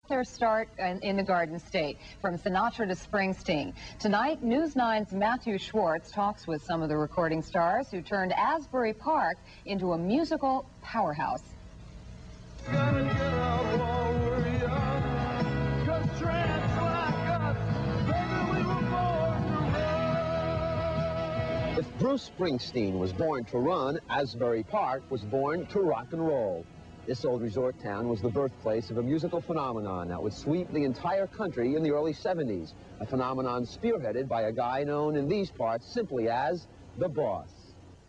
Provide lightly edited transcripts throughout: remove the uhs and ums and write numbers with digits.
Their start in the Garden State, from Sinatra to Springsteen. Tonight, News 9's Matthew Schwartz talks with some of the recording stars who turned Asbury Park into a musical powerhouse. If Bruce Springsteen was born to run, Asbury Park was born to rock and roll. This old resort town was the birthplace of a musical phenomenon that would sweep the entire country in the early 70s, a phenomenon spearheaded by a guy known in these parts simply as the Boss.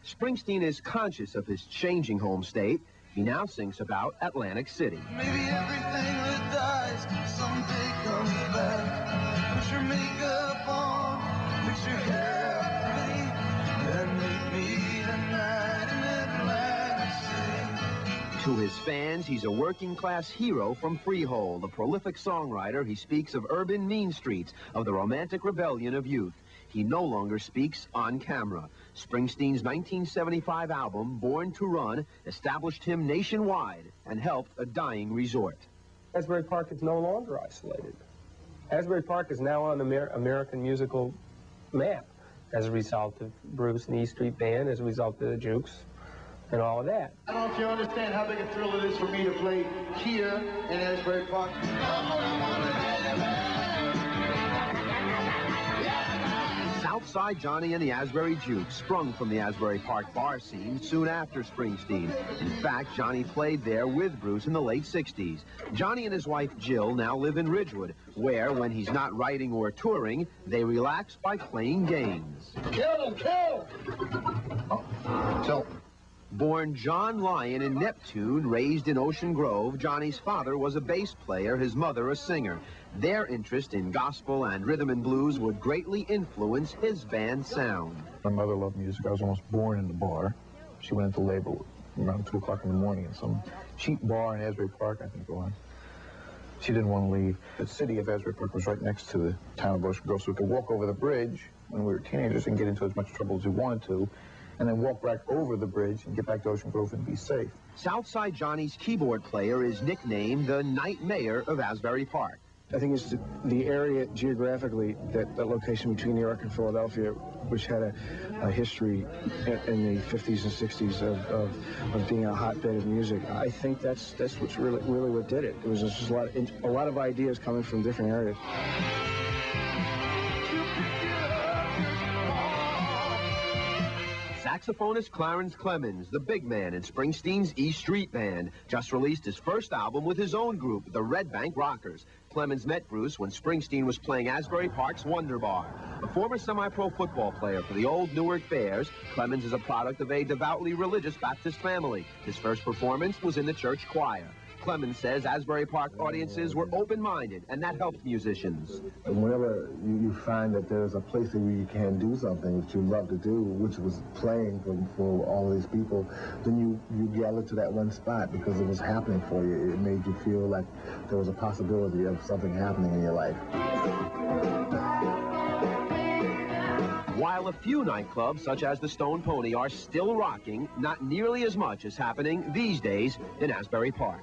Springsteen is conscious of his changing home state. He now sings about Atlantic City. Maybe everything that dies someday comes back. Put your makeup on, fix your hair up for me, and meet me tonight in Atlantic City. To his fans, he's a working-class hero from Freehold. A prolific songwriter, he speaks of urban mean streets, of the romantic rebellion of youth. He no longer speaks on camera. Springsteen's 1975 album, Born to Run, established him nationwide and helped a dying resort. Asbury Park is no longer isolated. Asbury Park is now on the American musical map as a result of Bruce and the E Street Band, as a result of the Jukes, and all of that. I don't know if you understand how big a thrill it is for me to play here in Asbury Park. Southside Johnny and the Asbury Jukes sprung from the Asbury Park bar scene soon after Springsteen. In fact, Johnny played there with Bruce in the late 60s. Johnny and his wife Jill now live in Ridgewood, where, when he's not writing or touring, they relax by playing games. Kill him, kill! So, born John Lyon in Neptune, raised in Ocean Grove, Johnny's father was a bass player, his mother a singer. Their interest in gospel and rhythm and blues would greatly influence his band's sound. My mother loved music. I was almost born in the bar. She went into labor around 2 o'clock in the morning in some cheap bar in Asbury Park, I think it was. She didn't want to leave. The city of Asbury Park was right next to the town of Ocean Grove, so we could walk over the bridge when we were teenagers and get into as much trouble as we wanted to, and then walk back over the bridge and get back to Ocean Grove and be safe. Southside Johnny's keyboard player is nicknamed the Night Mayor of Asbury Park. I think it's the area geographically, that location between New York and Philadelphia, which had a history in the 50s and 60s of being a hotbed of music. I think that's what's really what did it. It was just a lot of ideas coming from different areas. Saxophonist Clarence Clemens, the big man in Springsteen's E Street Band, just released his first album with his own group, the Red Bank Rockers. Clemens met Bruce when Springsteen was playing Asbury Park's Wonder Bar. A former semi-pro football player for the old Newark Bears, Clemens is a product of a devoutly religious Baptist family. His first performance was in the church choir. Clemens says Asbury Park audiences were open-minded, and that helped musicians. Whenever you find that there's a place where you can do something that you love to do, which was playing for all of these people, then you gather to that one spot because it was happening for you. It made you feel like there was a possibility of something happening in your life. While a few nightclubs, such as the Stone Pony, are still rocking, not nearly as much is happening these days in Asbury Park.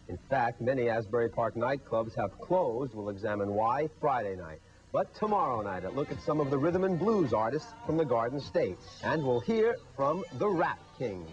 In fact, many Asbury Park nightclubs have closed. We'll examine why Friday night. But tomorrow night, a look at some of the rhythm and blues artists from the Garden State. And we'll hear from the Rap Kings.